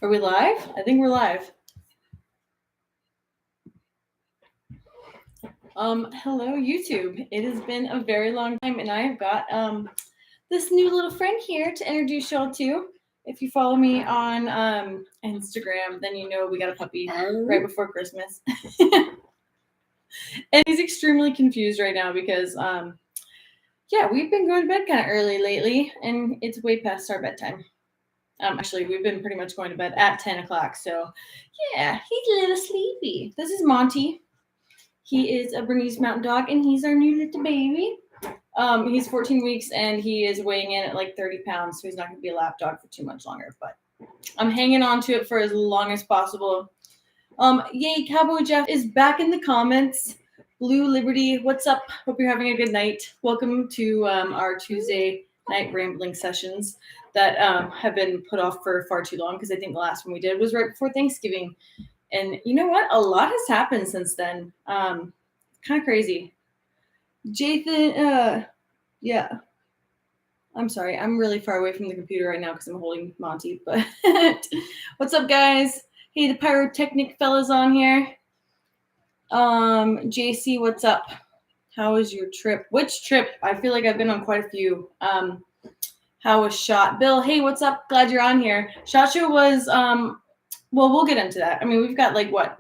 Are we live? I think we're live. Hello YouTube. It has been a very long time and I have got this new little friend here to introduce y'all to. If you follow me on Instagram, then you know we got a puppy right before Christmas. And he's extremely confused right now because yeah, we've been going to bed kind of early lately and it's way past our bedtime. Actually, we've been pretty much going to bed at 10 o'clock. So, yeah, he's a little sleepy. This is Monty. He is a Bernese Mountain Dog, and he's our new little baby. He's 14 weeks, and he is weighing in at like 30 pounds, so he's not going to be a lap dog for too much longer. But I'm hanging on to it for as long as possible. Yay, Cowboy Jeff is back in the comments. Blue Liberty, what's up? Hope you're having a good night. Welcome to our Tuesday night rambling sessions that have been put off for far too long because I think the last one we did was right before Thanksgiving. And you know what? A lot has happened since then. Kind of crazy. Jathan, yeah. I'm sorry. I'm really far away from the computer right now because I'm holding Monty. But what's up, guys? Hey, the pyrotechnic fella's on here. JC, what's up? How was your trip? Which trip? I feel like I've been on quite a few. How was SHOT? Bill, hey, what's up? Glad you're on here. SHOT Show was, well, we'll get into that. I mean, we've got like what,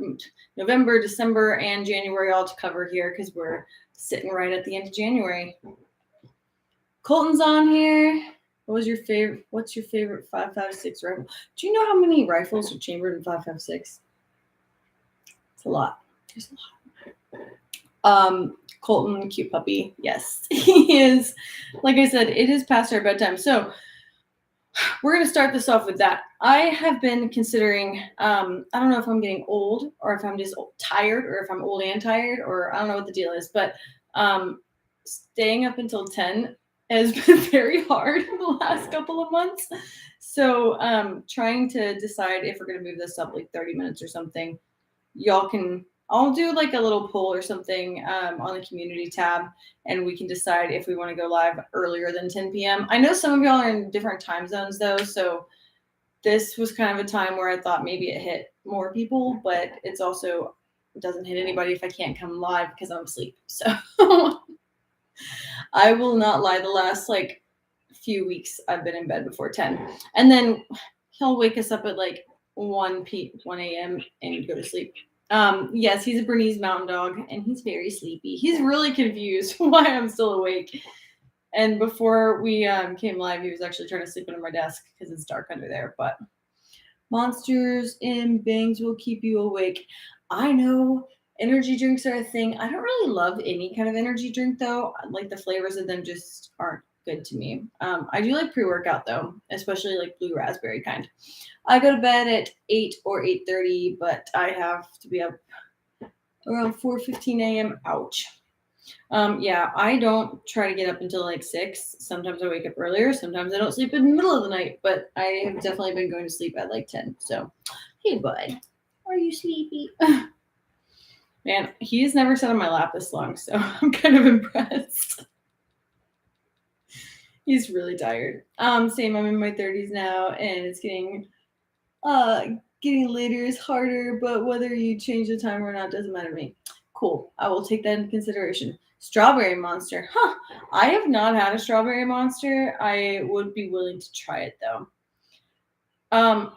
November, December, and January all to cover here because we're sitting right at the end of January. Colton's on here. What's your favorite 5.56 rifle? Do you know how many rifles are chambered in 5.56? It's a lot. There's a lot. Colton, cute puppy. Yes, he is. Like I said, it is past our bedtime. So we're going to start this off with that. I have been considering, I don't know if I'm getting old or if I'm just tired or if I'm old and tired or I don't know what the deal is, but staying up until 10 has been very hard the last couple of months. So trying to decide if we're going to move this up like 30 minutes or something. I'll do like a little poll or something on the community tab, and we can decide if we want to go live earlier than 10 p.m. I know some of y'all are in different time zones though, so this was kind of a time where I thought maybe it hit more people, but it doesn't hit anybody if I can't come live because I'm asleep. So I will not lie. The last like few weeks I've been in bed before 10, and then he'll wake us up at like 1 a.m. and go to sleep. Yes, he's a Bernese Mountain Dog, and he's very sleepy. He's really confused why I'm still awake. And before we came live, he was actually trying to sleep under my desk because it's dark under there. But monsters and bangs will keep you awake. I know energy drinks are a thing. I don't really love any kind of energy drink, though. Like the flavors of them just aren't good to me. I do like pre-workout, though, especially like blue raspberry kind. I go to bed at 8 or 8:30, but I have to be up around 4:15 a.m. Ouch. Yeah, I don't try to get up until like 6. Sometimes I wake up earlier. Sometimes I don't sleep in the middle of the night, but I have definitely been going to sleep at like 10. So, hey, bud, are you sleepy? Man, he's never sat on my lap this long, so I'm kind of impressed. He's really tired. Same, I'm in my 30s now, and it's getting later is harder, but whether you change the time or not doesn't matter to me. Cool. I will take that into consideration. Strawberry Monster. Huh. I have not had a Strawberry Monster. I would be willing to try it though.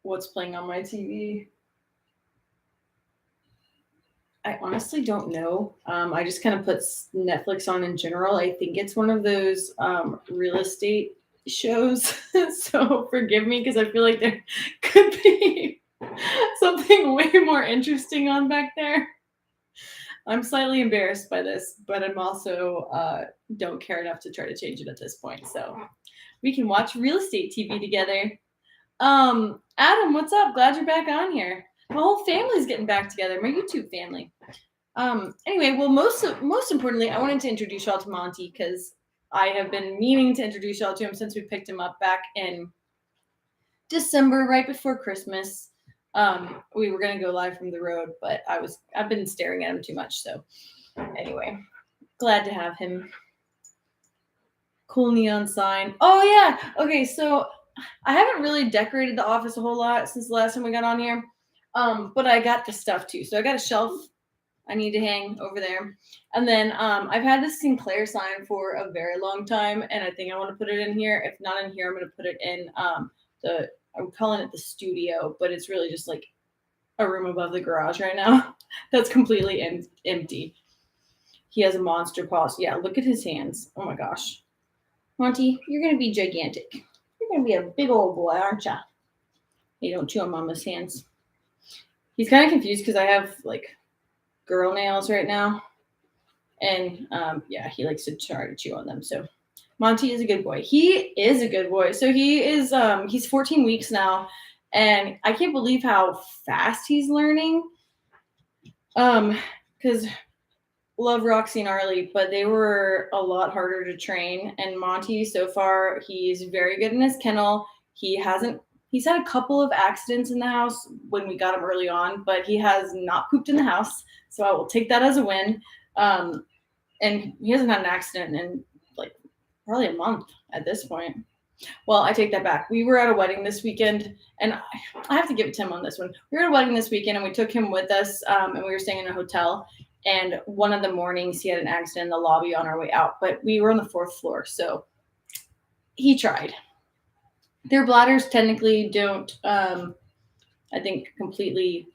What's playing on my TV? I honestly don't know. I just kind of put Netflix on in general. I think it's one of those real estate shows. So forgive me because I feel like there could be something way more interesting on back there. I'm slightly embarrassed by this, but I'm also don't care enough to try to change it at this point. So we can watch real estate TV together. Adam, what's up? Glad you're back on here. My whole family's getting back together. My YouTube family. Anyway, well, most importantly, I wanted to introduce y'all to Monty because I have been meaning to introduce y'all to him since we picked him up back in December, right before Christmas. We were gonna go live from the road, but I've been staring at him too much. So anyway, glad to have him. Cool neon sign. Oh yeah. Okay, so I haven't really decorated the office a whole lot since the last time we got on here. But I got the stuff too. So I got a shelf I need to hang over there. And then I've had this Sinclair sign for a very long time, and I think I want to put it in here. If not in here, I'm going to put it in I'm calling it the studio, but it's really just like a room above the garage right now that's completely empty. He has a monster paw. So yeah, look at his hands. Oh my gosh. Monty, you're going to be gigantic. You're going to be a big old boy, aren't you? Hey, don't chew on Mama's hands. He's kind of confused because I have like girl nails right now. And yeah, he likes to try to chew on them. So Monty is a good boy. He is a good boy. So he's 14 weeks now. And I can't believe how fast he's learning. Because love Roxy and Arlie, but they were a lot harder to train. And Monty, so far, he's very good in his kennel. He's had a couple of accidents in the house when we got him early on, but he has not pooped in the house. So I will take that as a win. And he hasn't had an accident in like probably a month at this point. Well, I take that back. We were at a wedding this weekend, and I have to give it to him on this one. We were at a wedding this weekend, and we took him with us, and we were staying in a hotel. And one of the mornings, he had an accident in the lobby on our way out, but we were on the 4th floor, so he tried. Their bladders technically don't, I think, completely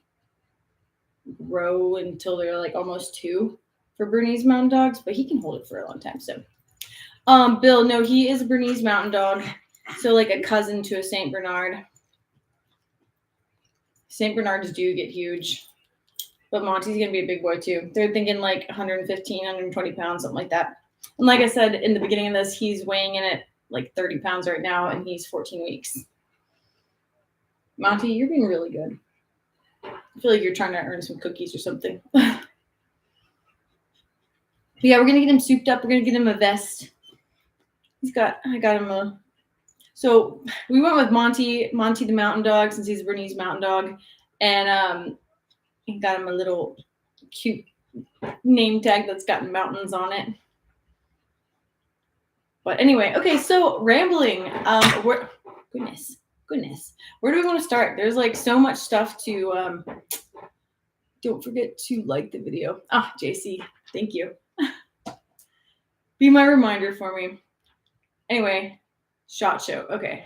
grow until they're like almost 2 for Bernese Mountain Dogs, but he can hold it for a long time. So, Bill, no, he is a Bernese Mountain Dog, so like a cousin to a Saint Bernard. Saint Bernards do get huge, but Monty's gonna be a big boy too. They're thinking like 115, 120 pounds, something like that. And like I said in the beginning of this, he's weighing in at like 30 pounds right now, and he's 14 weeks. Monty, you're being really good. I feel like you're trying to earn some cookies or something. Yeah, we're gonna get him souped up. We're gonna get him a vest. I got him a. So we went with Monty the Mountain Dog, since he's a Bernese Mountain Dog, and got him a little cute name tag that's got mountains on it. But anyway, okay, so rambling. Goodness. Where do we want to start? There's like so much stuff to. Don't forget to like the video. JC, thank you. Be my reminder for me. Anyway, SHOT Show. Okay.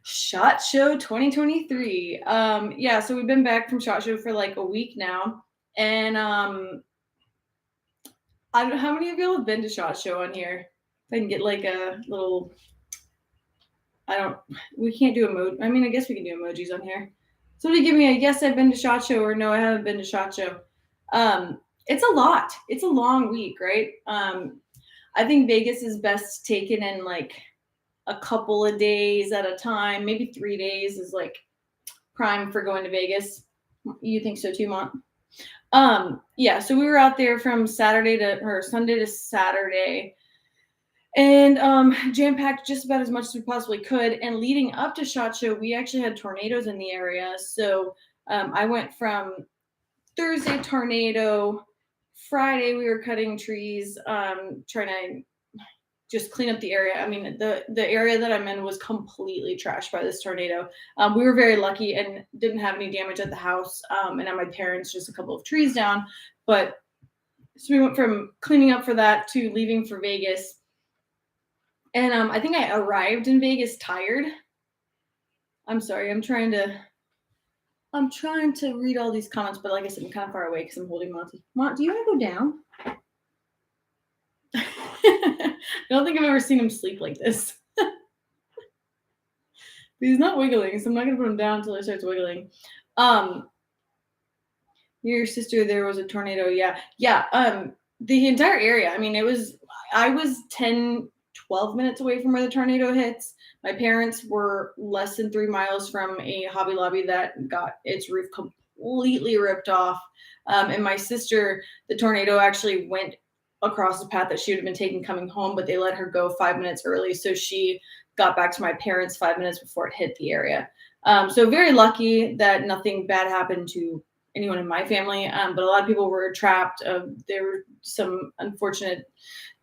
SHOT Show 2023. Yeah, so we've been back from SHOT Show for like a week now. And I don't know how many of y'all have been to SHOT Show on here. If I can get like a little, we can't do emoji. I mean, I guess we can do emojis on here. Somebody give me a yes, I've been to SHOT Show, or no, I haven't been to SHOT Show. It's a lot. It's a long week, right? I think Vegas is best taken in like a couple of days at a time. Maybe 3 days is like prime for going to Vegas. You think so too, Mont? Yeah, so we were out there from Sunday to Saturday, and jam-packed just about as much as we possibly could. And leading up to SHOT Show, we actually had tornadoes in the area. So I went from Thursday tornado, Friday we were cutting trees, trying to just clean up the area. I mean, the area that I'm in was completely trashed by this tornado. We were very lucky and didn't have any damage at the house, and at my parents, just a couple of trees down. But so we went from cleaning up for that to leaving for Vegas. And I think I arrived in Vegas tired. I'm sorry, I'm trying to read all these comments, but like I said, I'm kind of far away because I'm holding Monty. Mont, do you want to go down? I don't think I've ever seen him sleep like this. He's not wiggling, so I'm not going to put him down until he starts wiggling. Your sister, there was a tornado. Yeah. The entire area. I mean, I was 10, 12 minutes away from where the tornado hits. My parents were less than 3 miles from a Hobby Lobby that got its roof completely ripped off. And my sister, the tornado actually went across the path that she would have been taking coming home, but they let her go 5 minutes early. So she got back to my parents 5 minutes before it hit the area. So very lucky that nothing bad happened to anyone in my family. But a lot of people were trapped. There were some unfortunate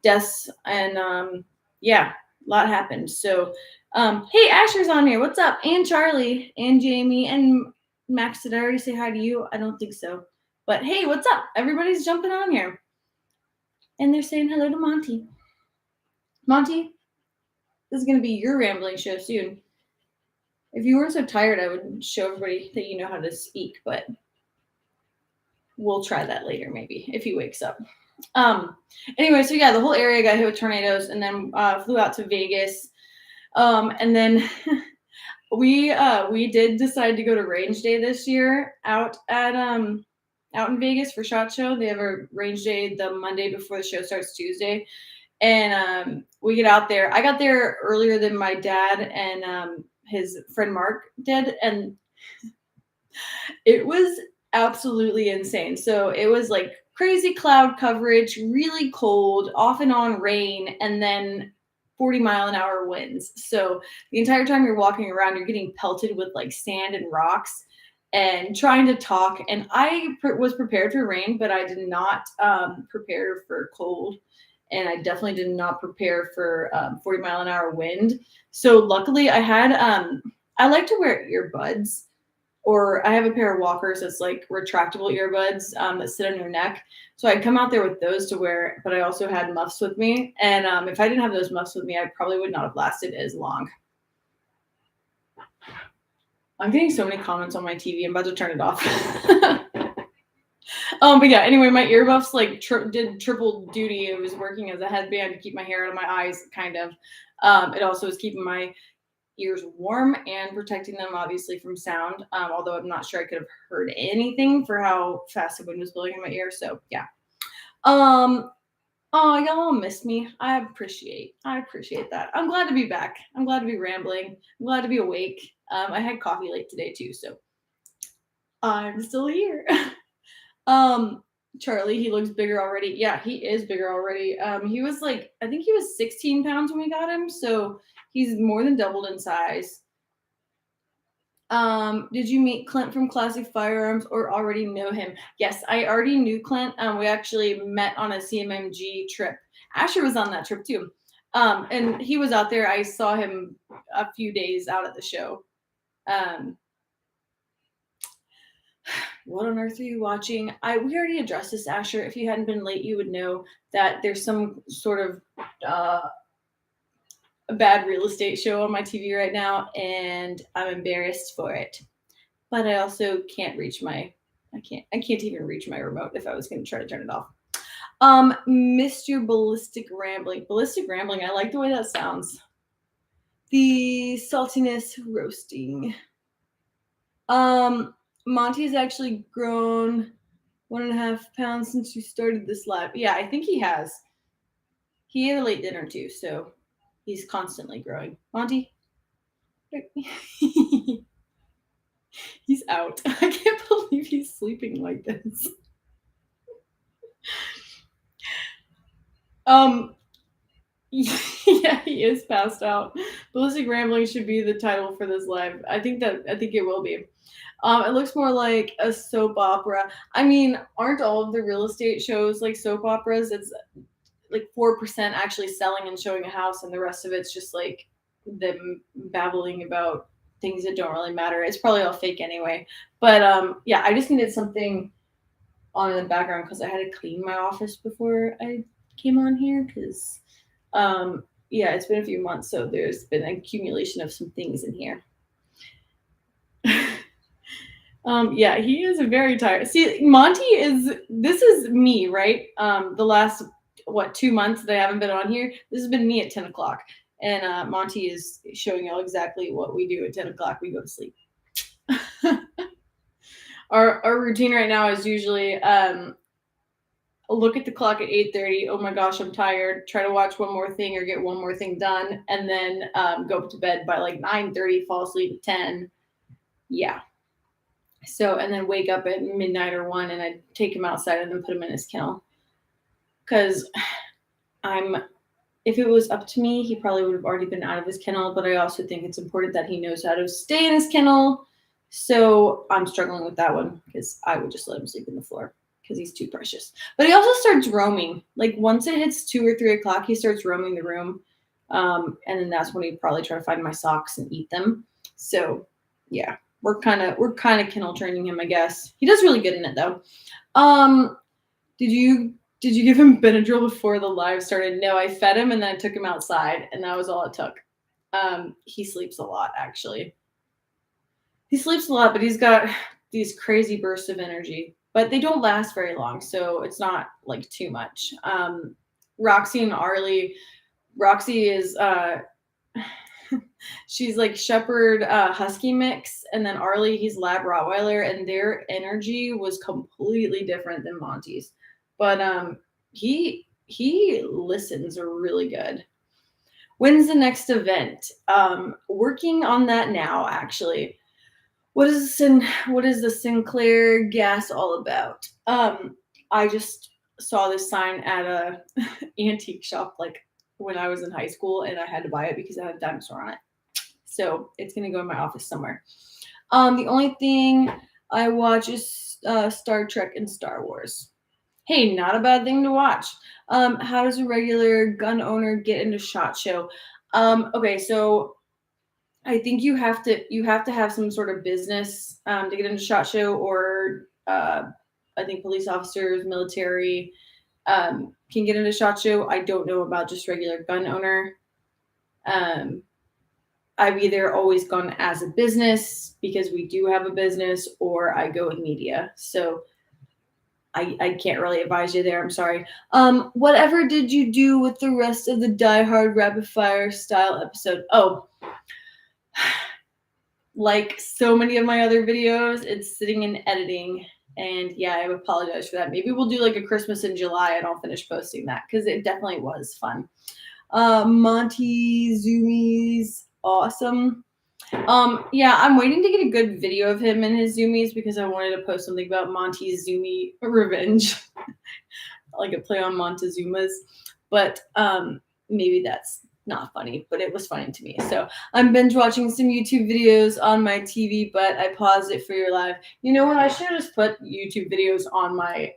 deaths, and yeah, lot happened. So, hey, Asher's on here. What's up? And Charlie and Jamie and Max. Did I already say hi to you? I don't think so. But hey, what's up? Everybody's jumping on here. And they're saying hello to Monty. Monty, this is going to be your rambling show soon. If you weren't so tired, I would show everybody that you know how to speak, but we'll try that later maybe if he wakes up. Anyway, so yeah, the whole area got hit with tornadoes and then flew out to Vegas. And then we did decide to go to range day this year out in Vegas for SHOT Show. They have a range day the Monday before the show starts Tuesday. And we get out there. I got there earlier than my dad and his friend Mark did, and it was absolutely insane. So it was like crazy cloud coverage, really cold, off and on rain, and then 40-mile-an-hour winds. So the entire time you're walking around, you're getting pelted with like sand and rocks and trying to talk. And I was prepared for rain, but I did not prepare for cold. And I definitely did not prepare for 40-mile-an-hour wind. So luckily I had, I like to wear earbuds, or I have a pair of walkers that's like retractable earbuds that sit on your neck. So I'd come out there with those to wear, but I also had muffs with me. And if I didn't have those muffs with me, I probably would not have lasted as long. I'm getting so many comments on my TV. I'm about to turn it off. But yeah, anyway, my earmuffs like did triple duty. It was working as a headband to keep my hair out of my eyes, kind of. It also was keeping my ears warm and protecting them obviously from sound, although I'm not sure I could have heard anything for how fast the wind was blowing in my ear. So yeah. Oh, y'all all missed me. I appreciate that. I'm glad to be back. I'm glad to be rambling. I'm glad to be awake. I had coffee late today too, so I'm still here. Charlie, he looks bigger already. Yeah, he is bigger already. He was like, I think he was 16 pounds when we got him, so he's more than doubled in size. Did you meet Clint from Classic Firearms or already know him? Yes, I already knew Clint. We actually met on a CMMG trip. Asher was on that trip too. And he was out there. I saw him a few days out at the show. What on earth are you watching? We already addressed this, Asher. If you hadn't been late, you would know that there's some sort of a bad real estate show on my TV right now, and I'm embarrassed for it. But I also can't reach I can't even reach my remote if I was going to try to turn it off. Mr. Ballistic Rambling. Ballistic Rambling, I like the way that sounds. The saltiness roasting. Monty's actually grown 1.5 pounds since you started this live. Yeah, I think he has. He had a late dinner too, so he's constantly growing. Monty? He's out. I can't believe he's sleeping like this. Yeah, he is passed out. Ballistic Rambling should be the title for this live. I think it will be. It looks more like a soap opera. I mean, aren't all of the real estate shows like soap operas? It's like 4% actually selling and showing a house, and the rest of it's just like them babbling about things that don't really matter. It's probably all fake anyway. But yeah, I just needed something on in the background because I had to clean my office before I came on here because yeah, it's been a few months, so there's been an accumulation of some things in here. Yeah, he is very tired. See, this is me, right? The last 2 months that I haven't been on here, this has been me at 10 o'clock. And Monty is showing y'all exactly what we do at 10 o'clock. We go to sleep. Our routine right now is usually look at the clock at 8:30. Oh my gosh, I'm tired. Try to watch one more thing or get one more thing done, and then go to bed by like 9:30. Fall asleep at 10. Yeah. So, and then wake up at midnight or 1, and I take him outside and then put him in his kennel. Because if it was up to me, he probably would have already been out of his kennel. But I also think it's important that he knows how to stay in his kennel. So I'm struggling with that one because I would just let him sleep on the floor because he's too precious. But he also starts roaming. Like once it hits 2 or 3 o'clock, he starts roaming the room. And then that's when he'd probably try to find my socks and eat them. So yeah, we're kind of kennel training him, I guess. He does really good in it though. Did you give him Benadryl before the live started? No, I fed him and then I took him outside, and that was all it took. He sleeps a lot, actually. He sleeps a lot, but he's got these crazy bursts of energy, but they don't last very long, so it's not like too much. Roxy and Arlie. Roxy is she's like Shepherd Husky mix, and then Arlie, he's Lab Rottweiler, and their energy was completely different than Monty's. But he listens really good. When's the next event? Working on that now, actually. What is the Sinclair gas all about? I just saw this sign at a antique shop like when I was in high school, and I had to buy it because it had a dinosaur on it. So it's gonna go in my office somewhere. The only thing I watch is Star Trek and Star Wars. Hey, not a bad thing to watch. How does a regular gun owner get into SHOT Show? Okay, so I think you have to have some sort of business to get into SHOT Show, or I think police officers, military can get into SHOT Show. I don't know about just regular gun owner. I've either always gone as a business because we do have a business, or I go with media. So I can't really advise you there. I'm sorry. Whatever did you do with the rest of the Die Hard rapid fire style episode? Oh, like so many of my other videos, it's sitting in editing. And yeah, I apologize for that. Maybe we'll do like a Christmas in July and I'll finish posting that because it definitely was fun. Monty Zoomies, awesome. Yeah, I'm waiting to get a good video of him and his zoomies because I wanted to post something about Monty's zoomie revenge, like a play on Montezuma's. But maybe that's not funny, but it was funny to me. So I'm binge watching some YouTube videos on my TV, but I paused it for your live. You know what? I should have just put YouTube videos on my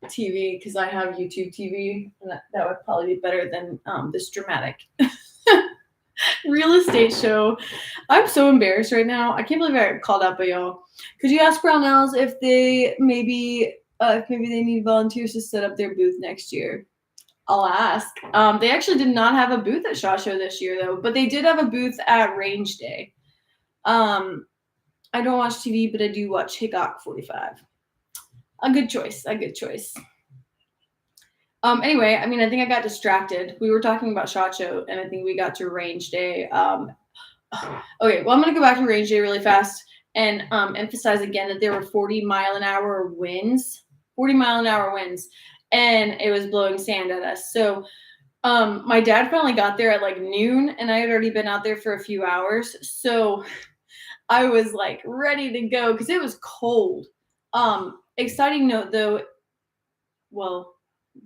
TV because I have YouTube TV, and that would probably be better than this dramatic real estate show. I'm so embarrassed right now. I can't believe I got called out by y'all. Could you ask Brownells if they maybe they need volunteers to set up their booth next year? I'll ask. They actually did not have a booth at SHOT Show this year though, but they did have a booth at Range Day. I don't watch TV, but I do watch Hickok 45. A good choice. Anyway, I mean, I think I got distracted. We were talking about SHOT Show, and I think we got to Range Day. Okay, well, I'm going to go back to Range Day really fast and emphasize again that there were 40-mile-an-hour winds, and it was blowing sand at us. So my dad finally got there at like noon, and I had already been out there for a few hours. So I was like ready to go because it was cold. Exciting note, though. Well,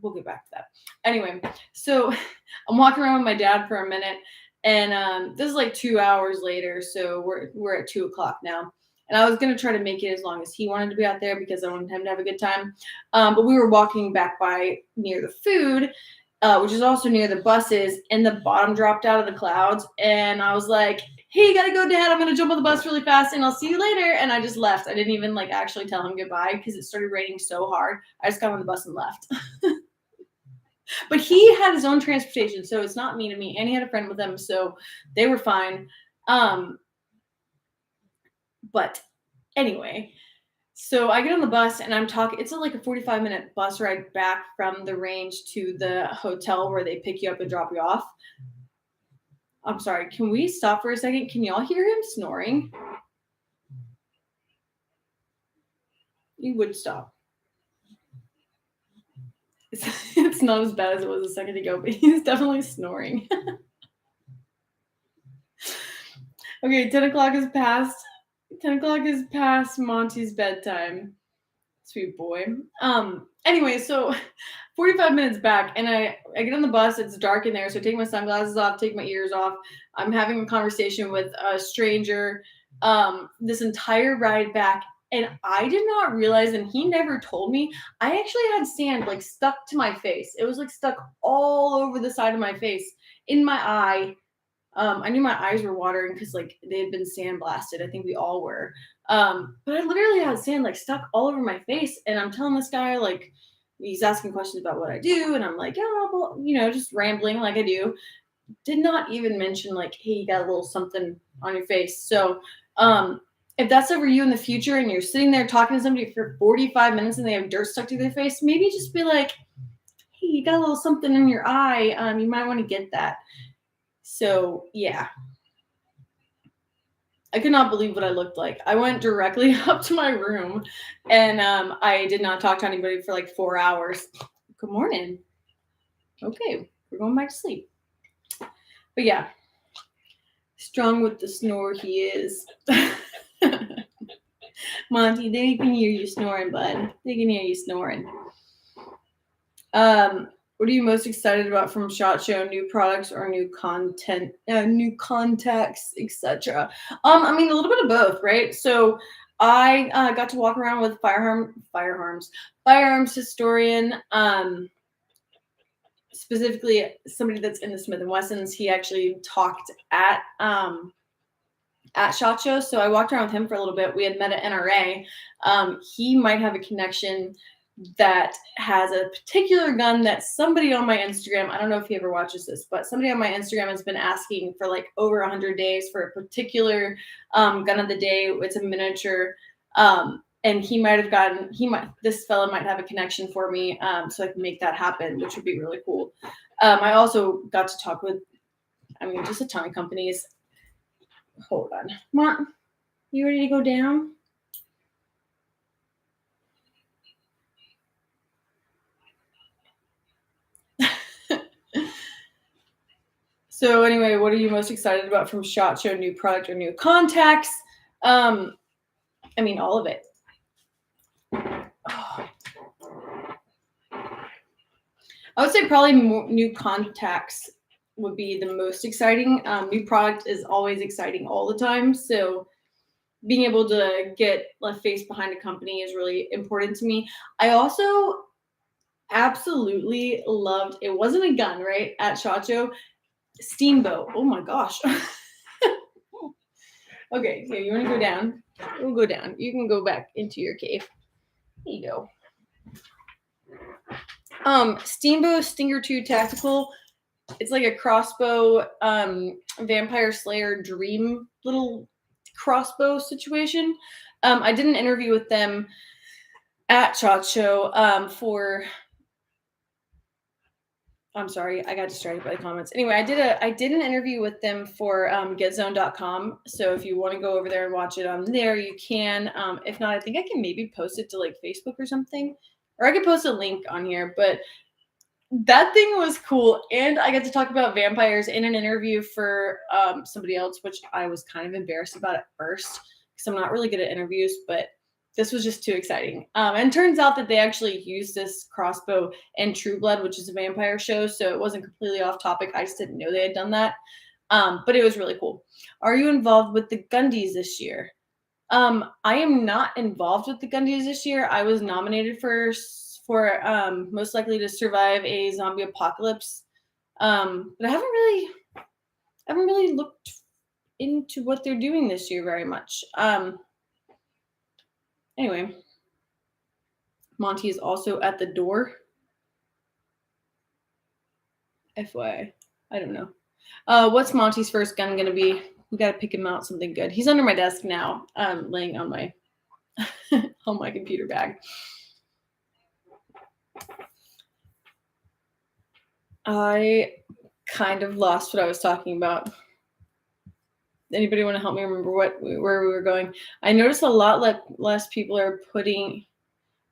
we'll get back to that. Anyway, so I'm walking around with my dad for a minute, and this is like 2 hours later, so we're at 2:00 now. And I was gonna try to make it as long as he wanted to be out there because I wanted him to have a good time. But we were walking back by near the food, which is also near the buses, and the bottom dropped out of the clouds, and I was like, hey, you gotta go, Dad. I'm gonna jump on the bus really fast and I'll see you later. And I just left. I didn't even like actually tell him goodbye because it started raining so hard. I just got on the bus and left. But he had his own transportation, so it's not me to me. And he had a friend with him, so they were fine. But anyway, so I get on the bus and I'm talking. It's like a 45-minute bus ride back from the range to the hotel where they pick you up and drop you off. I'm sorry, can we stop for a second? Can y'all hear him snoring? You would stop. It's not as bad as it was a second ago, but he's definitely snoring. Okay, 10 o'clock is past. 10 o'clock is past Monty's bedtime. Sweet boy. Anyway, so 45 minutes back, and I get on the bus. It's dark in there, so I take my sunglasses off, take my ears off. I'm having a conversation with a stranger this entire ride back, and I did not realize, and he never told me, I actually had sand like stuck to my face. It was like stuck all over the side of my face, in my eye. I knew my eyes were watering because like they had been sandblasted. I think we all were. But I literally had sand like stuck all over my face, and I'm telling this guy like he's asking questions about what I do, and I'm like, yeah, well, just rambling like I do. Did not even mention like, hey, you got a little something on your face. So, if that's ever you in the future and you're sitting there talking to somebody for 45 minutes and they have dirt stuck to their face, maybe just be like, hey, you got a little something in your eye. You might want to get that. So yeah, I could not believe what I looked like. I went directly up to my room and I did not talk to anybody for like 4 hours. Good morning. Okay, we're going back to sleep. But yeah, strong with the snore he is. Monty, they can hear you snoring, bud. They can hear you snoring. What are you most excited about from SHOT Show? New products or new content, new contacts, etc. I mean, a little bit of both, right? So I got to walk around with firearms historian, specifically somebody that's in the Smith & Wessons. He actually talked at SHOT Show, so I walked around with him for a little bit. We had met at NRA. He might have a connection that has a particular gun that somebody on my Instagram, I don't know if he ever watches this, but somebody on my Instagram has been asking for like over 100 days for a particular gun of the day. It's a miniature. And this fella might have a connection for me, so I can make that happen, which would be really cool. I also got to talk with, just a ton of companies. Hold on. Mom, you ready to go down? So anyway, what are you most excited about from SHOT Show? New product or new contacts? All of it. I would say probably new contacts would be the most exciting. New product is always exciting all the time. So being able to get a face behind a company is really important to me. I also absolutely loved, it wasn't a gun, right? At SHOT Show, Steamboat. Oh my gosh. Okay, so you want to go down? We'll go down. You can go back into your cave. There you go. Steamboat Stinger 2 Tactical. It's like a crossbow, Vampire Slayer dream little crossbow situation. I did an interview with them at SHOT Show for. I'm sorry, I got distracted by the comments. Anyway, I did an interview with them for getzone.com. So if you want to go over there and watch it on there, you can. If not, I think I can maybe post it to like Facebook or something, or I could post a link on here. But that thing was cool, and I got to talk about vampires in an interview for somebody else, which I was kind of embarrassed about at first because I'm not really good at interviews, but this was just too exciting. And turns out that they actually used this crossbow in True Blood, which is a vampire show, so it wasn't completely off topic. I just didn't know they had done that, but it was really cool. Are you involved with the Gundys this year? I am not involved with the Gundys this year. I was nominated for most likely to survive a zombie apocalypse, but I haven't really looked into what they're doing this year very much. Anyway, Monty is also at the door. FYI, I don't know. What's Monty's first gun gonna be? We gotta pick him out something good. He's under my desk now, laying on my on my computer bag. I kind of lost what I was talking about. Anybody want to help me remember where we were going? I noticed a lot less people are pushing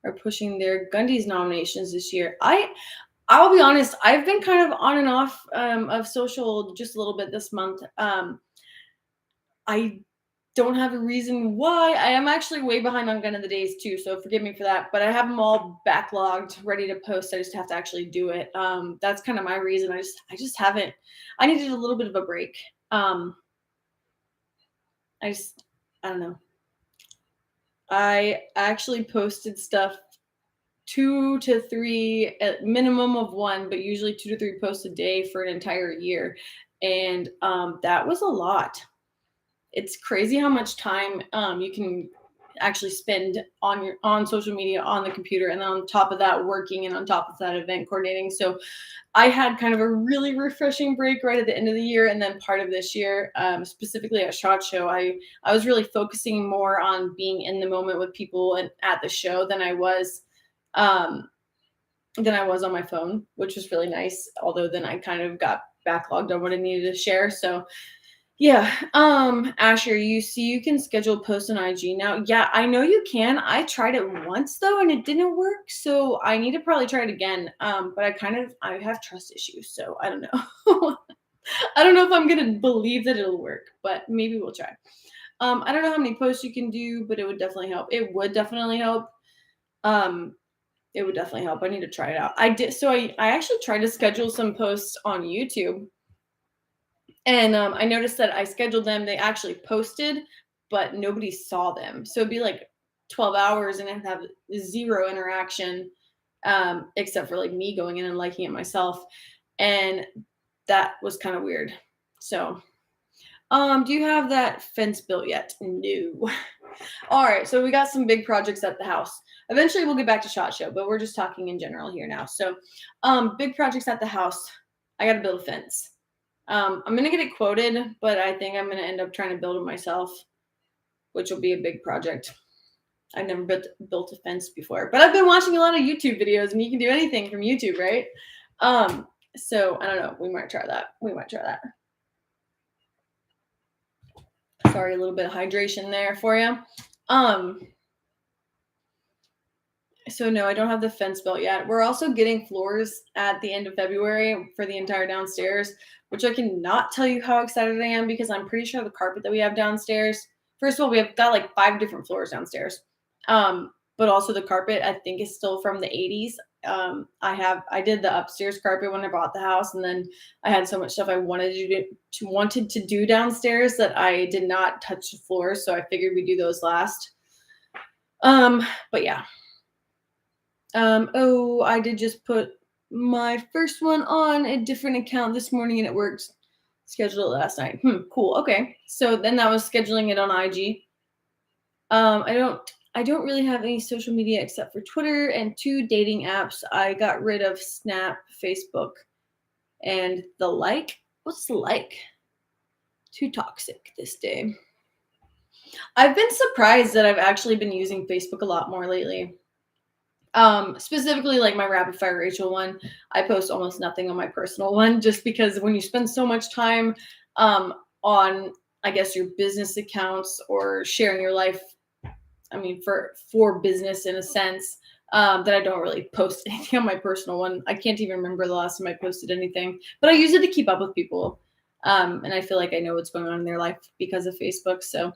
their Gundy's nominations this year. I'll be honest, I've been kind of on and off of social just a little bit this month. I don't have a reason why. I am actually way behind on Gun of the Days too, so forgive me for that. But I have them all backlogged, ready to post. I just have to actually do it. That's kind of my reason. I just haven't. I needed a little bit of a break. I don't know. I actually posted stuff 2 to 3, at minimum of 1, but usually 2 to 3 posts a day for an entire year. And that was a lot. It's crazy how much time you can actually spend on social media, on the computer, and then on top of that working, and on top of that event coordinating. So I had kind of a really refreshing break right at the end of the year, and then part of this year, specifically at SHOT Show, I was really focusing more on being in the moment with people and at the show than I was on my phone, which was really nice. Although then I kind of got backlogged on what I needed to share. So yeah. Asher, you can schedule posts on IG now. Yeah, I know you can. I tried it once though, and it didn't work. So I need to probably try it again. But I have trust issues, so I don't know. I don't know if I'm gonna believe that it'll work, but maybe we'll try. I don't know how many posts you can do, but it would definitely help. It would definitely help. It would definitely help. I need to try it out. I did. So I actually tried to schedule some posts on YouTube. And I noticed that I scheduled them. They actually posted, but nobody saw them. So it'd be like 12 hours and I'd have zero interaction, except for like me going in and liking it myself. And that was kind of weird. So, do you have that fence built yet? No. All right. So we got some big projects at the house. Eventually we'll get back to SHOT Show, but we're just talking in general here now. So, big projects at the house. I got to build a fence. I'm going to get it quoted, but I think I'm going to end up trying to build it myself, which will be a big project. I've never built a fence before, but I've been watching a lot of YouTube videos, and you can do anything from YouTube, right? So I don't know. We might try that. Sorry, a little bit of hydration there for you. So no, I don't have the fence built yet. We're also getting floors at the end of February for the entire downstairs, which I cannot tell you how excited I am because I'm pretty sure the carpet that we have downstairs, first of all, we have got like 5 different floors downstairs. But also the carpet I think is still from the 80s. I did the upstairs carpet when I bought the house, and then I had so much stuff I wanted to do downstairs that I did not touch the floors, so I figured we'd do those last. But yeah. I did just put my first one on a different account this morning and it worked. Scheduled it last night. Cool. Okay. So then that was scheduling it on IG. I don't really have any social media except for Twitter and 2 dating apps. I got rid of Snap, Facebook, and the like. What's the like? Too toxic this day. I've been surprised that I've actually been using Facebook a lot more lately. Specifically like my Rapidfire Rachel one, I post almost nothing on my personal one just because when you spend so much time on, I guess, your business accounts or sharing your life, I mean, for business in a sense, that I don't really post anything on my personal one. I can't even remember the last time I posted anything, but I use it to keep up with people. And I feel like I know what's going on in their life because of Facebook. So,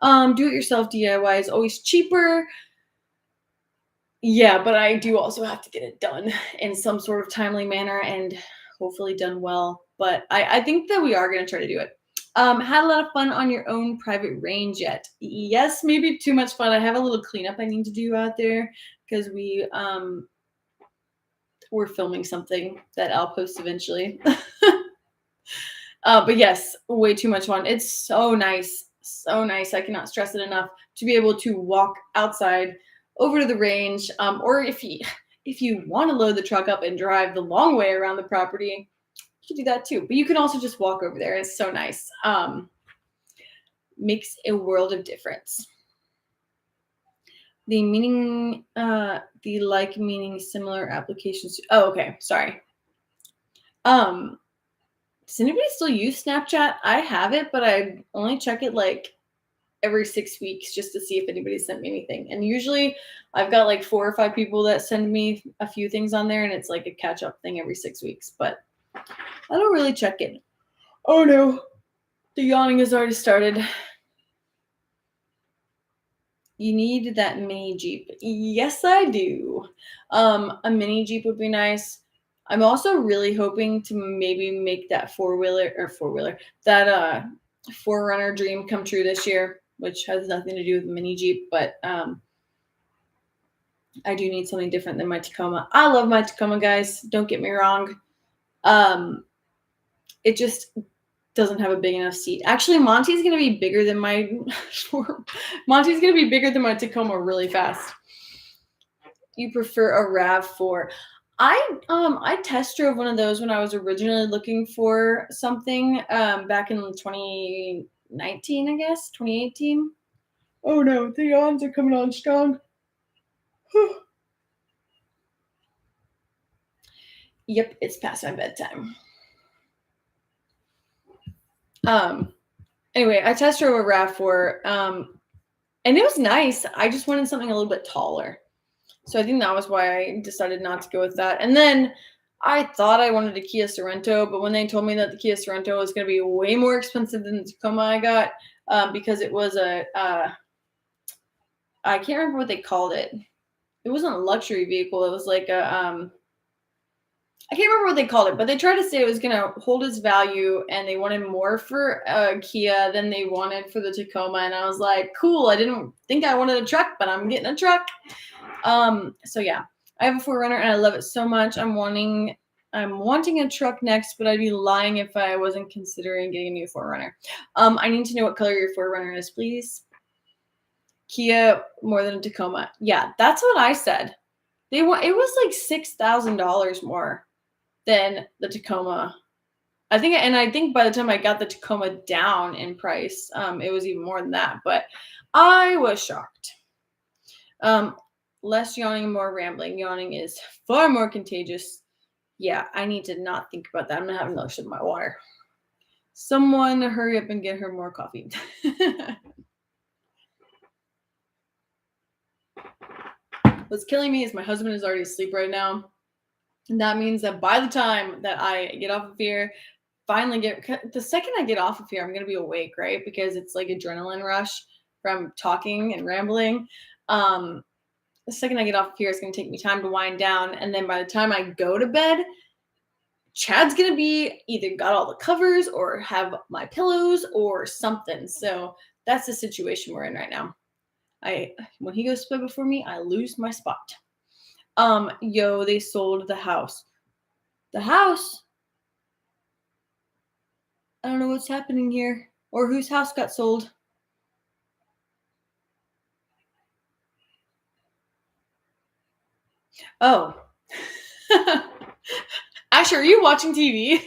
do-it-yourself DIY is always cheaper. Yeah, but I do also have to get it done in some sort of timely manner and hopefully done well. But I think that we are going to try to do it. Had a lot of fun on your own private range yet? Yes, maybe too much fun. I have a little cleanup I need to do out there because we're filming something that I'll post eventually. But yes, way too much fun. It's so nice. So nice. I cannot stress it enough to be able to walk outside over to the range, or if you want to load the truck up and drive the long way around the property, you can do that too. But you can also just walk over there. It's so nice. Makes a world of difference. The meaning, the like meaning similar applications. Oh, okay. Sorry. Does anybody still use Snapchat? I have it, but I only check it like every 6 weeks just to see if anybody sent me anything. And usually I've got like 4 or 5 people that send me a few things on there, and it's like a catch up thing every 6 weeks, but I don't really check it. Oh no, the yawning has already started. You need that mini Jeep. Yes, I do. A mini Jeep would be nice. I'm also really hoping to maybe make that that 4Runner dream come true this year, which has nothing to do with the mini Jeep, but I do need something different than my Tacoma. I love my Tacoma, guys. Don't get me wrong. It just doesn't have a big enough seat. Actually, Monty's gonna be bigger than my Monty's gonna be bigger than my Tacoma really fast. You prefer a RAV4? I test drove one of those when I was originally looking for something back in 2019, I guess 2018. Oh no, the yawns are coming on strong. Yep, it's past my bedtime. Anyway, I test drove a RAV4, and it was nice. I just wanted something a little bit taller. So I think that was why I decided not to go with that. And then I thought I wanted a Kia Sorento, but when they told me that the Kia Sorento was going to be way more expensive than the Tacoma I got, because it was I can't remember what they called it. It wasn't a luxury vehicle. It was like I can't remember what they called it, but they tried to say it was going to hold its value, and they wanted more for Kia than they wanted for the Tacoma. And I was like, cool. I didn't think I wanted a truck, but I'm getting a truck. So yeah, I have a 4Runner and I love it so much. I'm wanting a truck next, but I'd be lying if I wasn't considering getting a new 4Runner. I need to know what color your 4Runner is, please. Kia more than a Tacoma. Yeah, that's what I said. It was like $6,000 more than the Tacoma. I think by the time I got the Tacoma down in price, it was even more than that, but I was shocked. Less yawning, more rambling. Yawning is far more contagious. Yeah, I need to not think about that. I'm gonna have another sip of my water. Someone hurry up and get her more coffee. What's killing me is my husband is already asleep right now. And that means that by the time that I get off of here, the second I get off of here, I'm gonna be awake, right? Because it's like adrenaline rush from talking and rambling. The second I get off of here, it's going to take me time to wind down. And then by the time I go to bed, Chad's going to be either got all the covers or have my pillows or something. So that's the situation we're in right now. When he goes to bed before me, I lose my spot. They sold the house. The house? I don't know what's happening here or whose house got sold. Oh. Asher, are you watching TV?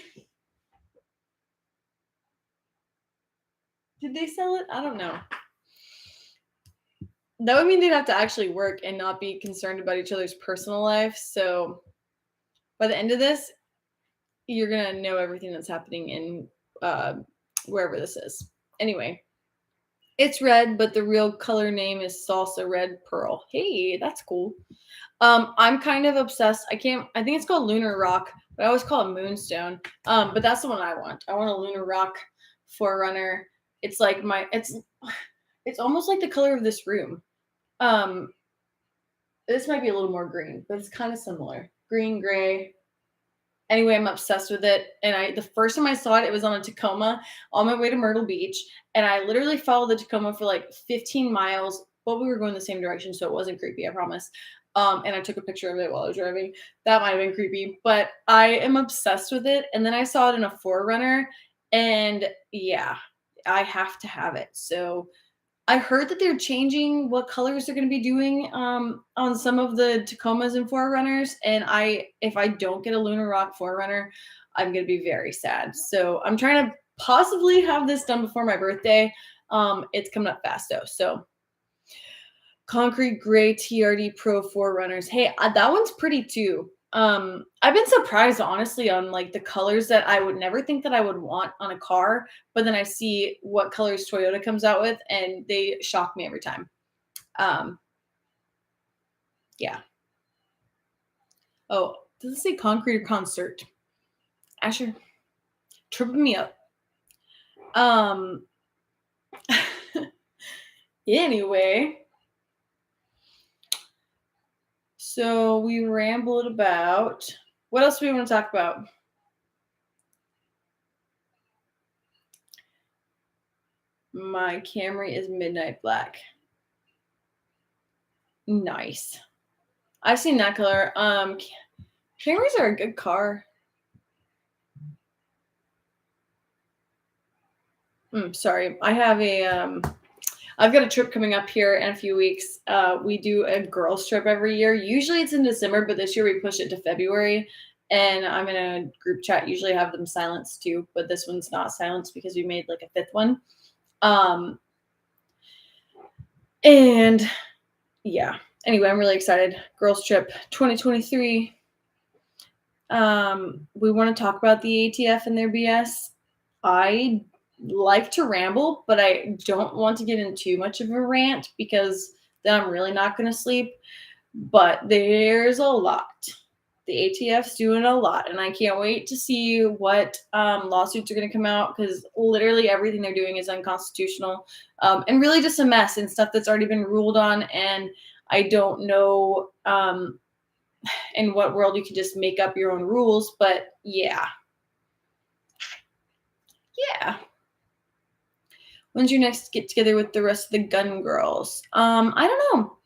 Did they sell it? I don't know. That would mean they'd have to actually work and not be concerned about each other's personal life. So by the end of this, you're going to know everything that's happening in wherever this is. Anyway, it's red, but the real color name is Salsa Red Pearl. Hey, that's cool. I'm kind of obsessed. I think it's called Lunar Rock, but I always call it Moonstone. But that's the one I want. I want a Lunar Rock 4Runner. It's like it's almost like the color of this room. This might be a little more green, but it's kind of similar. Green, gray. Anyway, I'm obsessed with it. And the first time I saw it, it was on a Tacoma on my way to Myrtle Beach. And I literally followed the Tacoma for like 15 miles, but we were going the same direction, so it wasn't creepy, I promise. And I took a picture of it while I was driving. That might have been creepy, but I am obsessed with it. And then I saw it in a 4Runner, and yeah, I have to have it. So I heard that they're changing what colors they're going to be doing on some of the Tacomas and 4Runners. And if I don't get a Lunar Rock 4Runner, I'm going to be very sad. So I'm trying to possibly have this done before my birthday. It's coming up fast though. So Concrete Gray TRD Pro 4Runners. Hey, that one's pretty too. I've been surprised honestly on like the colors that I would never think that I would want on a car, but then I see what colors Toyota comes out with and they shock me every time. Yeah. Oh, does it say concrete or concert? Asher, tripping me up. Anyway, so we rambled about what else do we want to talk about? My Camry is midnight black. Nice. I've seen that color. Camrys are a good car. Sorry, I've got a trip coming up here in a few weeks. We do a girls trip every year. Usually it's in December, but this year we pushed it to February. And I'm in a group chat. Usually I have them silenced too, but this one's not silenced because we made like a fifth one. And yeah. Anyway, I'm really excited. Girls trip 2023. We want to talk about the ATF and their BS. I like to ramble, but I don't want to get in too much of a rant because then I'm really not going to sleep. But there's a lot. The ATF's doing a lot, and I can't wait to see what lawsuits are going to come out because literally everything they're doing is unconstitutional and really just a mess and stuff that's already been ruled on. And I don't know in what world you can just make up your own rules, but yeah. When's your next get together with the rest of the gun girls? I don't know.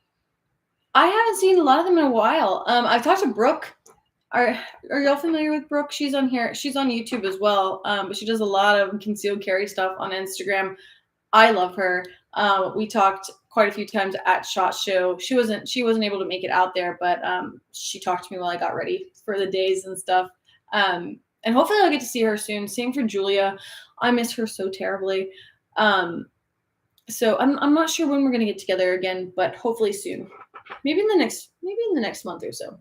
I haven't seen a lot of them in a while. I've talked to Brooke. Are y'all familiar with Brooke? She's on here. She's on YouTube as well. But she does a lot of concealed carry stuff on Instagram. I love her. We talked quite a few times at SHOT Show. She wasn't able to make it out there, but she talked to me while I got ready for the days and stuff. And hopefully I'll get to see her soon. Same for Julia. I miss her so terribly. So I'm not sure when we're gonna get together again, but hopefully soon. Maybe in the next month or so.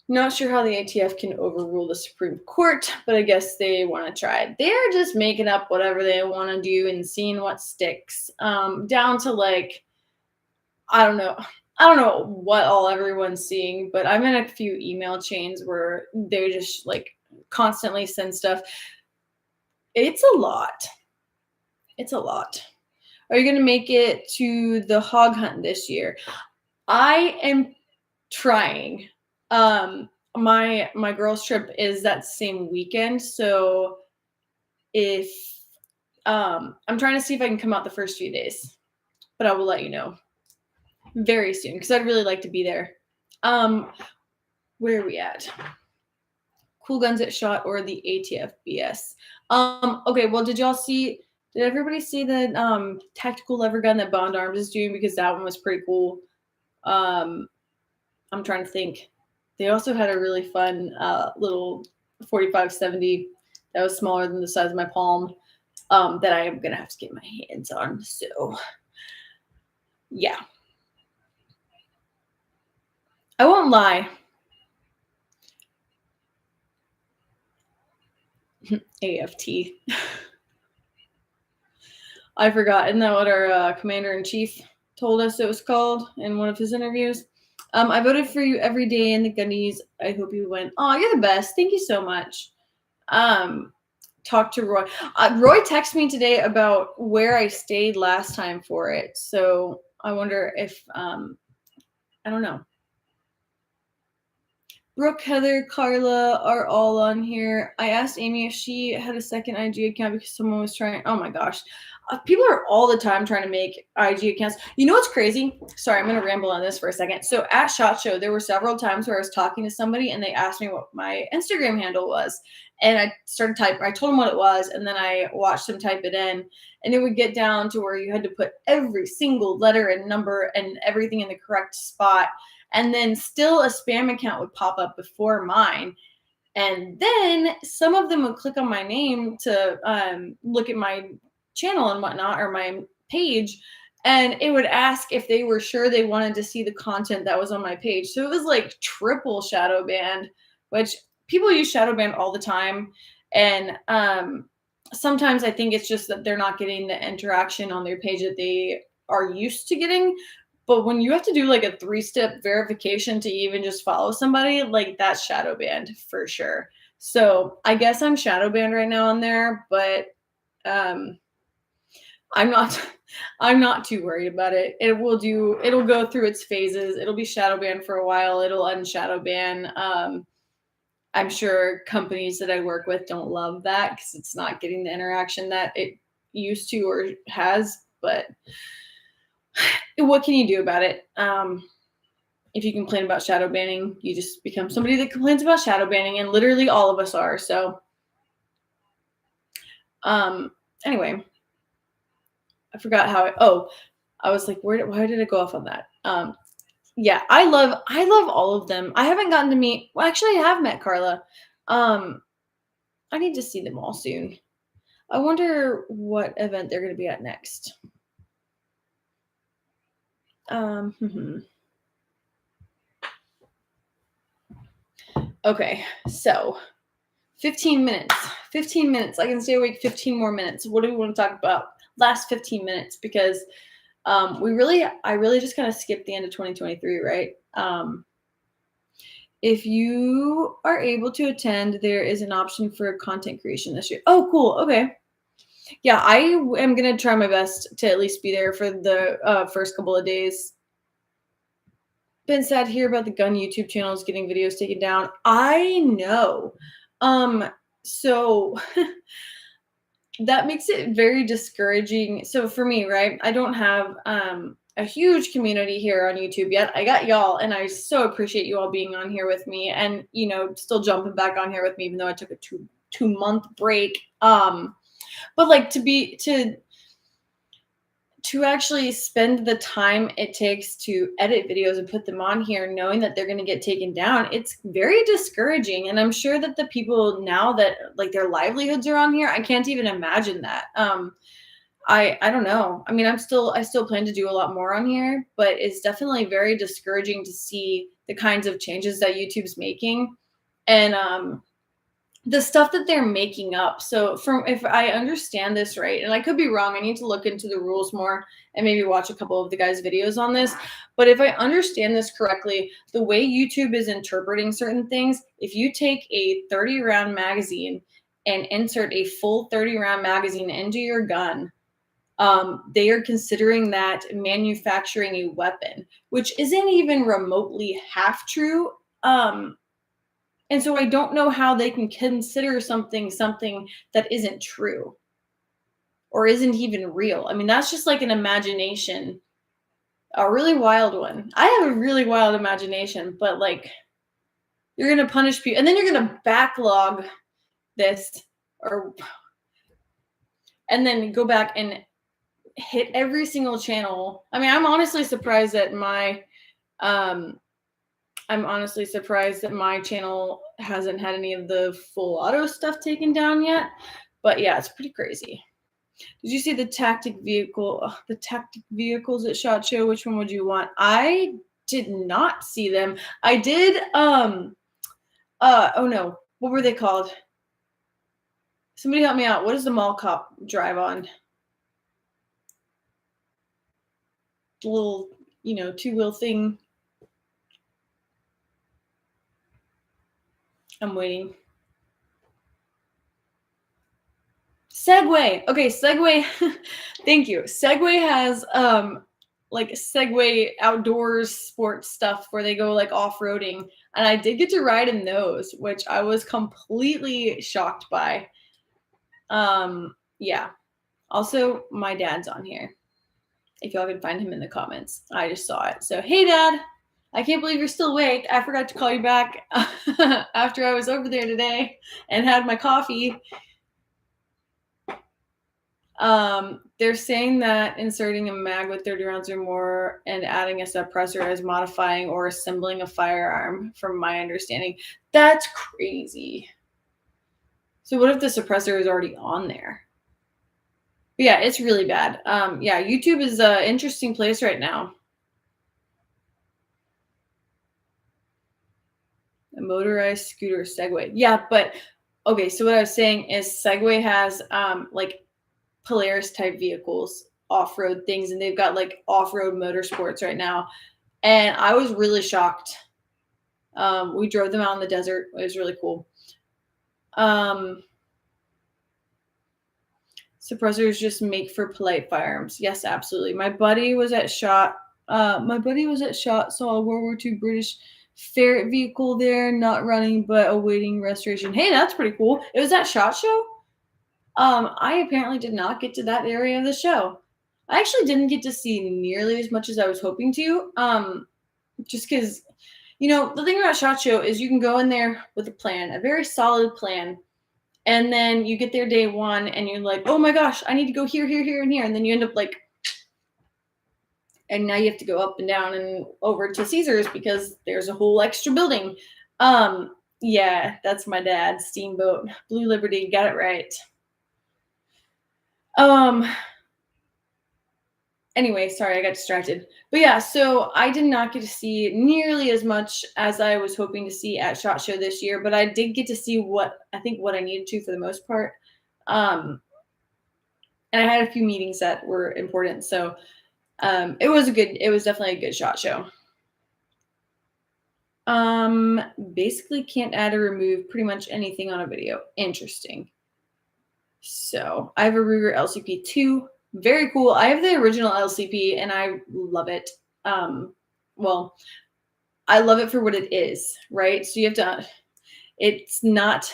Not sure how the ATF can overrule the Supreme Court, but I guess they want to try. They're just making up whatever they want to do and seeing what sticks. Down to like, I don't know what all everyone's seeing, but I'm in a few email chains where they just like constantly send stuff. It's a lot. Are you going to make it to the hog hunt this year? I am trying. My girls trip is that same weekend, so if I'm trying to see if I can come out the first few days, but I will let you know very soon because I'd really like to be there. Where are we at? Cool Guns at SHOT or the ATF BS? Okay, well, did everybody see the tactical lever gun that Bond Arms is doing? Because that one was pretty cool. I'm trying to think. They also had a really fun little 4570 that was smaller than the size of my palm that I am going to have to get my hands on. So, yeah. I won't lie. AFT. I forgot. Isn't that what our commander-in-chief told us it was called in one of his interviews? I voted for you every day in the Gundys. I hope you win. Oh, you're the best. Thank you so much. Talk to Roy. Roy texted me today about where I stayed last time for it. So I wonder if, I don't know. Brooke, Heather, Carla are all on here. I asked Amy if she had a second IG account because someone was trying. Oh my gosh. People are all the time trying to make IG accounts. You know what's crazy? Sorry, I'm going to ramble on this for a second. So at SHOT Show, there were several times where I was talking to somebody and they asked me what my Instagram handle was. And I started typing. I told them what it was, and then I watched them type it in. And it would get down to where you had to put every single letter and number and everything in the correct spot. And then still a spam account would pop up before mine. And then some of them would click on my name to look at my channel and whatnot, or my page. And it would ask if they were sure they wanted to see the content that was on my page. So it was like triple shadow banned, which people use shadow ban all the time. And sometimes I think it's just that they're not getting the interaction on their page that they are used to getting. But when you have to do like a 3-step verification to even just follow somebody, like that's shadow banned for sure. So I guess I'm shadow banned right now on there, but I'm not too worried about it. It'll go through its phases. It'll be shadow banned for a while. It'll unshadow ban. I'm sure companies that I work with don't love that because it's not getting the interaction that it used to or has, but what can you do about it? if you complain about shadow banning, you just become somebody that complains about shadow banning, and literally all of us are. So, anyway, I forgot how I was like, why did I go off on that? Yeah, I love all of them. I haven't gotten to meet, well, actually I have met Carla. I need to see them all soon. I wonder what event they're going to be at next. Okay, so 15 minutes. 15 minutes. I can stay awake 15 more minutes. What do we want to talk about? Last 15 minutes, because I really just kind of skipped the end of 2023, right? If you are able to attend, there is an option for content creation this year. Oh, cool. Okay. Yeah, I am going to try my best to at least be there for the first couple of days. Been sad to hear about the gun YouTube channels getting videos taken down. I know. So that makes it very discouraging. So for me, right, I don't have a huge community here on YouTube yet. I got y'all, and I so appreciate you all being on here with me, and still jumping back on here with me, even though I took a two-month break. But like to actually spend the time it takes to edit videos and put them on here, knowing that they're going to get taken down, it's very discouraging. And I'm sure that the people now that like their livelihoods are on here, I can't even imagine that. I don't know. I mean, I still plan to do a lot more on here, but it's definitely very discouraging to see the kinds of changes that YouTube's making, and the stuff that they're making up. So if I understand this right, and I could be wrong, I need to look into the rules more and maybe watch a couple of the guys' videos on this. But if I understand this correctly, the way YouTube is interpreting certain things, if you take a 30-round magazine and insert a full 30-round magazine into your gun, they are considering that manufacturing a weapon, which isn't even remotely half true. And so I don't know how they can consider something that isn't true or isn't even real. I mean, that's just like an imagination, a really wild one. I have a really wild imagination, but like you're going to punish people and then you're going to backlog this and then go back and hit every single channel. I mean, I'm honestly surprised that my channel hasn't had any of the full auto stuff taken down yet. But yeah, it's pretty crazy. Did you see the tactic vehicles at SHOT Show? Which one would you want? I did not see them. I did oh no, what were they called? Somebody help me out. What does the mall cop drive on? The little, two-wheel thing. I'm waiting. Segway. Okay, Segway. Thank you. Segway has like Segway outdoors sports stuff where they go like off-roading, and I did get to ride in those, which I was completely shocked by. Yeah. Also, my dad's on here. If y'all can find him in the comments. I just saw it. So, hey, Dad. I can't believe you're still awake. I forgot to call you back after I was over there today and had my coffee. They're saying that inserting a mag with 30 rounds or more and adding a suppressor as modifying or assembling a firearm, from my understanding. That's crazy. So what if the suppressor is already on there? But yeah, it's really bad. Yeah, YouTube is an interesting place right now. A motorized scooter Segway. Yeah, but okay, so what I was saying is Segway has like Polaris type vehicles, off-road things, and they've got like off-road motorsports right now. And I was really shocked. We drove them out in the desert. It was really cool. Suppressors just make for polite firearms. Yes, absolutely. My buddy was at SHOT. Saw a World War II British ferret vehicle there, not running but awaiting restoration. Hey, that's pretty cool. It was at SHOT Show. I apparently did not get to that area of the show. I actually didn't get to see nearly as much as I was hoping to. just because, the thing about SHOT Show is you can go in there with a plan, a very solid plan. And then you get there day one and you're like, oh my gosh, I need to go here, here, here, and here. And then you end up like, and now you have to go up and down and over to Caesars because there's a whole extra building. Yeah, that's my dad, Steamboat, Blue Liberty, got it right. Anyway, sorry, I got distracted. But yeah, so I did not get to see nearly as much as I was hoping to see at SHOT Show this year, but I did get to see what I needed to for the most part. And I had a few meetings that were important. So it was definitely a good SHOT Show. Basically can't add or remove pretty much anything on a video. Interesting. So I have a Ruger LCP 2. Very cool. I have the original LCP and I love it. Well, I love it for what it is, right? So you have to, it's not,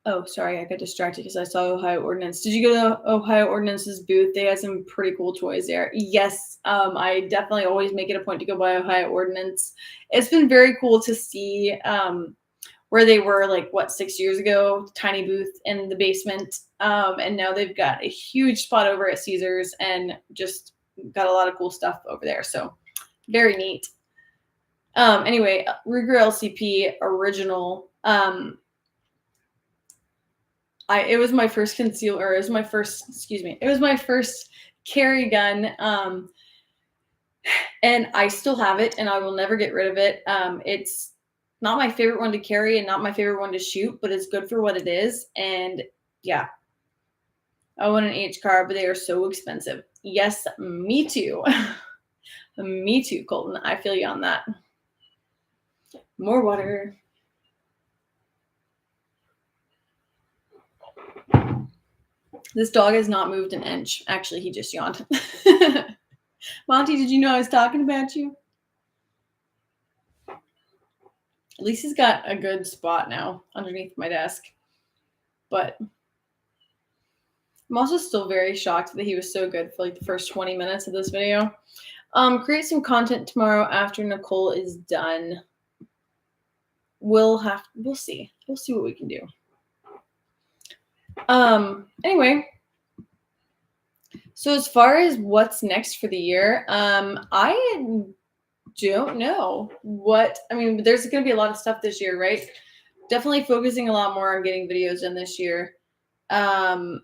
oh, sorry, I got distracted because I saw Ohio Ordnance. Did you go to Ohio Ordnance's booth? They had some pretty cool toys there. Yes, I definitely always make it a point to go by Ohio Ordnance. It's been very cool to see where they were like, 6 years ago, tiny booth in the basement. And now they've got a huge spot over at Caesars and just got a lot of cool stuff over there. So very neat. Anyway, Ruger LCP original. It was my first it was my first carry gun. And I still have it and I will never get rid of it. It's not my favorite one to carry and not my favorite one to shoot, but it's good for what it is. And yeah, I want an H-car, but they are so expensive. Yes, me too. Me too, Colton. I feel you on that. More water. This dog has not moved an inch. Actually, he just yawned. Monty, did you know I was talking about you? At least he's got a good spot now underneath my desk. But I'm also still very shocked that he was so good for like the first 20 minutes of this video. Create some content tomorrow after Nicole is done. We'll see. We'll see what we can do. Anyway. So as far as what's next for the year, I don't know there's going to be a lot of stuff this year, right? Definitely focusing a lot more on getting videos in this year. But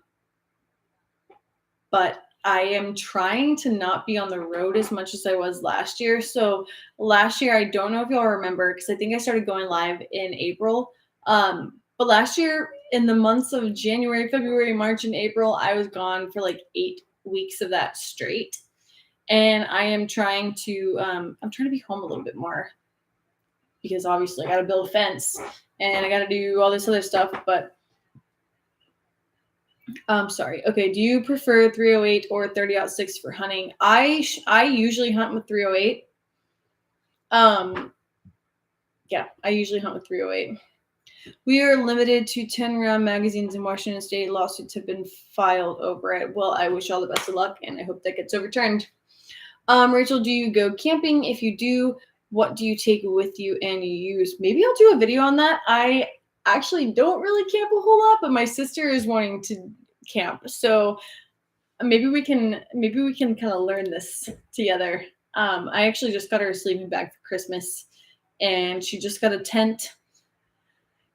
I am trying to not be on the road as much as I was last year. So last year, I don't know if y'all remember, because I think I started going live in April. But last year, in the months of January, February, March, and April, I was gone for like 8 weeks of that straight. And I am trying to, be home a little bit more because obviously I got to build a fence and I got to do all this other stuff. But sorry. Okay. Do you prefer 308 or 30-06 for hunting? I usually hunt with 308. Yeah, I usually hunt with 308. We are limited to 10-round magazines in Washington State. Lawsuits have been filed over it. Well, I wish all the best of luck, and I hope that gets overturned. Rachel, do you go camping? If you do, what do you take with you and you use? Maybe I'll do a video on that. I actually don't really camp a whole lot, but my sister is wanting to camp. So maybe we can kind of learn this together. I actually just got her a sleeping bag for Christmas, and she just got a tent.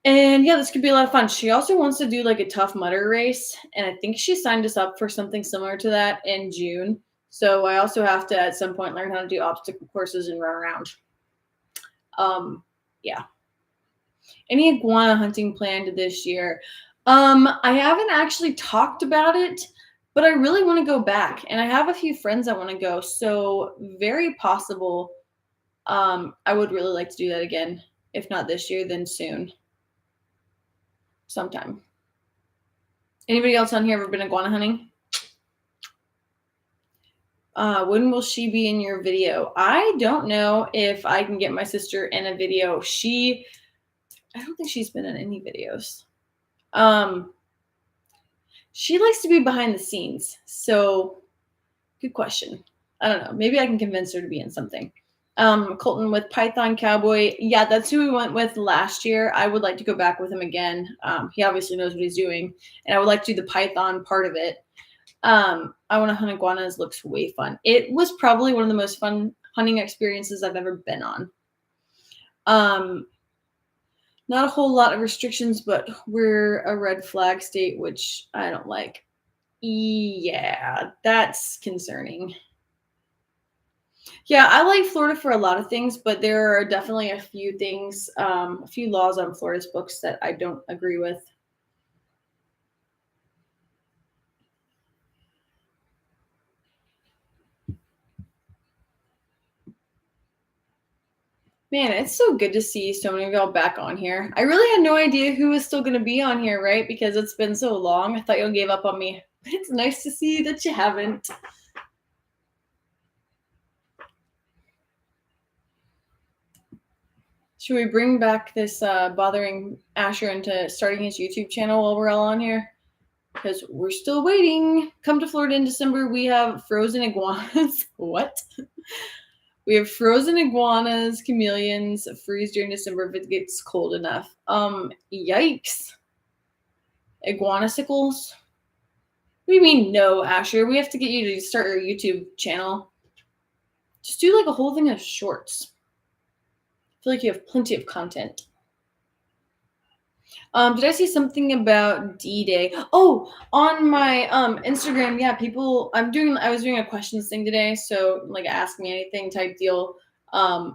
And yeah, this could be a lot of fun. She also wants to do like a Tough Mudder race. And I think she signed us up for something similar to that in June. So I also have to at some point learn how to do obstacle courses and run around. Yeah. Any iguana hunting planned this year? I haven't actually talked about it, but I really want to go back. And I have a few friends that want to go. So very possible. I would really like to do that again. If not this year, then soon. Sometime. Anybody else on here ever been iguana hunting? When will she be in your video? I don't know if I can get my sister in a video. I don't think she's been in any videos. She likes to be behind the scenes. So good question. I don't know. Maybe I can convince her to be in something. Colton with Python Cowboy. Yeah, that's who we went with last year. I would like to go back with him again. He obviously knows what he's doing, and I would like to do the Python part of it. I want to hunt iguanas. Looks way fun. It was probably one of the most fun hunting experiences I've ever been on. Not a whole lot of restrictions, but we're a red flag state, which I don't like. Yeah, that's concerning. Yeah, I like Florida for a lot of things, but there are definitely a few things, a few laws on Florida's books that I don't agree with. Man, it's so good to see so many of y'all back on here. I really had no idea who was still going to be on here, right? Because it's been so long. I thought y'all gave up on me. But it's nice to see that you haven't. Should we bring back this bothering Asher into starting his YouTube channel while we're all on here? Because we're still waiting. Come to Florida in December. We have frozen iguanas. What? We have frozen iguanas, chameleons, freeze during December if it gets cold enough. Yikes. Iguanasicles? What do you mean no, Asher? We have to get you to start your YouTube channel. Just do like a whole thing of shorts. I feel like you have plenty of content. Did I see something about D-Day? Oh, on my Instagram, yeah, people I was doing a questions thing today, so like ask me anything type deal. I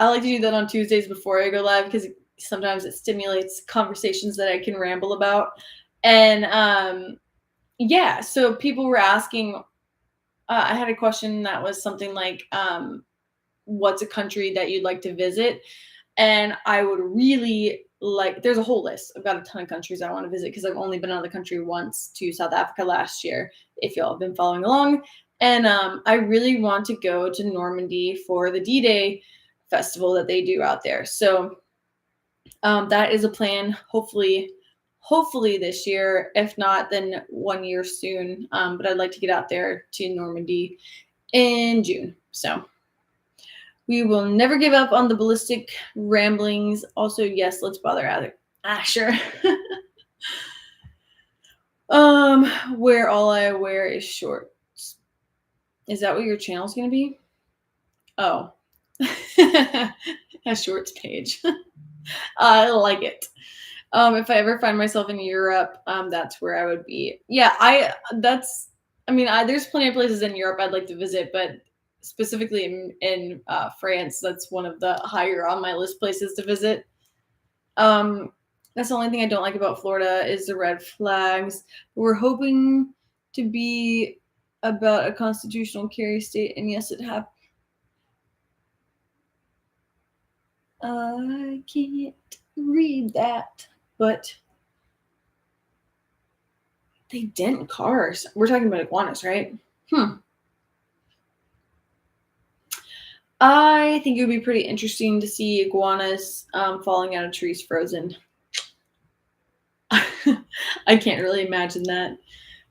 like to do that on Tuesdays before I go live because sometimes it stimulates conversations that I can ramble about. And yeah, so people were asking, I had a question that was something like, what's a country that you'd like to visit? And I would really like, there's a whole list. I've got a ton of countries I want to visit because I've only been out of the country once, to South Africa last year, if y'all have been following along. And I really want to go to Normandy for the D-Day festival that they do out there. So that is a plan, hopefully this year. If not, then 1 year soon. But I'd like to get out there to Normandy in June. So we will never give up on the ballistic ramblings. Also, yes, let's bother Asher. Where all I wear is shorts. Is that what your channel's gonna be? Oh. A shorts page. I like it. If I ever find myself in Europe, that's where I would be. Yeah, there's plenty of places in Europe I'd like to visit, but specifically in France, that's one of the higher on my list places to visit. That's the only thing I don't like about Florida is the red flags. We're hoping to be about a constitutional carry state, and yes, it happened. I can't read that, but they dent cars. We're talking about iguanas, right? I think it would be pretty interesting to see iguanas falling out of trees frozen. I can't really imagine that.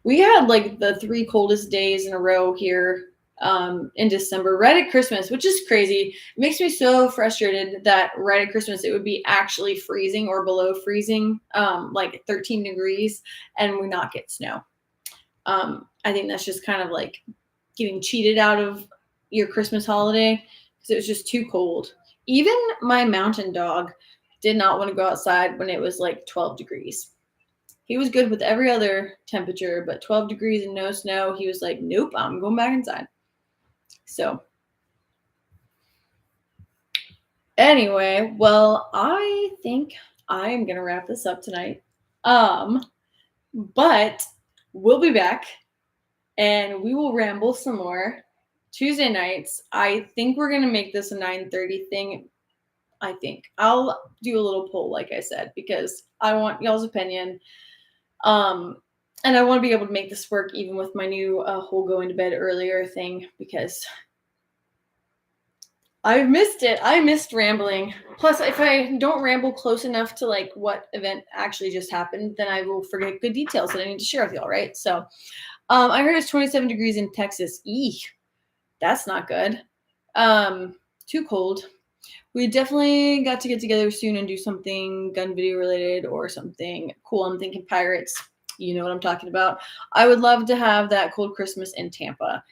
We had like the 3 coldest days in a row here in December, right at Christmas, which is crazy. It makes me so frustrated that right at Christmas it would be actually freezing or below freezing, like 13 degrees, and we not get snow. I think that's just kind of like getting cheated out of your Christmas holiday because it was just too cold. Even my mountain dog did not want to go outside when it was like 12 degrees. He was good with every other temperature, but 12 degrees and no snow, he was like, nope, I'm going back inside. So anyway, well, I think I'm going to wrap this up tonight. But we'll be back and we will ramble some more Tuesday nights. I think we're going to make this a 9:30 thing. I think I'll do a little poll, like I said, because I want y'all's opinion. And I want to be able to make this work even with my new whole going to bed earlier thing, because I've missed it. I missed rambling. Plus, if I don't ramble close enough to like what event actually just happened, then I will forget good details that I need to share with y'all, right? So I heard it's 27 degrees in Texas. Eek, that's not good. Too cold. We definitely got to get together soon and do something gun video related or something cool. I'm thinking pirates. You know what I'm talking about. I would love to have that cold Christmas in Tampa.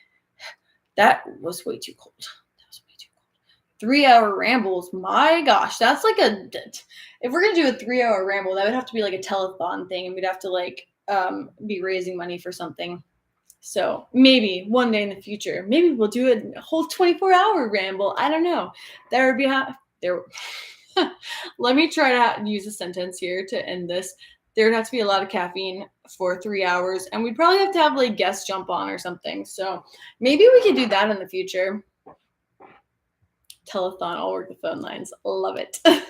That was way too cold. That was way too cold. 3-hour rambles. My gosh, that's like if we're gonna do a 3-hour ramble, that would have to be like a telethon thing, and we'd have to like be raising money for something. So maybe one day in the future, maybe we'll do a whole 24-hour ramble. I don't know. There would be there. Let me try to use a sentence here to end this. There would have to be a lot of caffeine for 3 hours, and we'd probably have to have like guests jump on or something. So maybe we could do that in the future. Telethon, I'll work the phone lines. Love it. At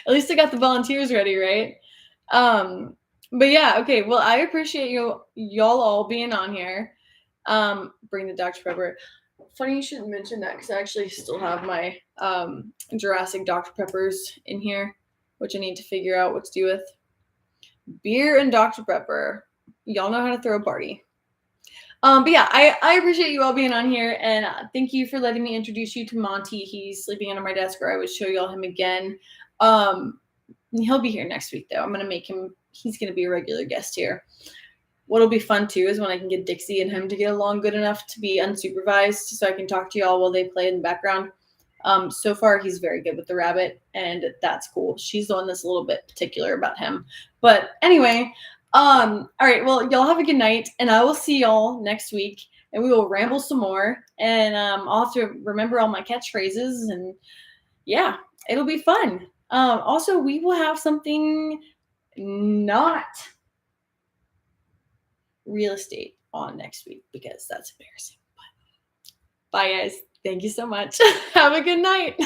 least I got the volunteers ready, right? But yeah, okay. Well, I appreciate y'all all being on here. Bring the Dr. Pepper. Funny you should mention that because I actually still have my Jurassic Dr. Peppers in here, which I need to figure out what to do with. Beer and Dr. Pepper. Y'all know how to throw a party. But yeah, I appreciate you all being on here, and thank you for letting me introduce you to Monty. He's sleeping under my desk, or I would show y'all him again. He'll be here next week, though. I'm going to make him, he's going to be a regular guest here. What'll be fun, too, is when I can get Dixie and him to get along good enough to be unsupervised so I can talk to y'all while they play in the background. So far, he's very good with the rabbit, and that's cool. She's the one that's a little bit particular about him. But anyway, all right, well, y'all have a good night, and I will see y'all next week, and we will ramble some more, and I'll have to remember all my catchphrases, and yeah, it'll be fun. Also, we will have something not real estate on next week because that's embarrassing. But bye, guys. Thank you so much. Have a good night.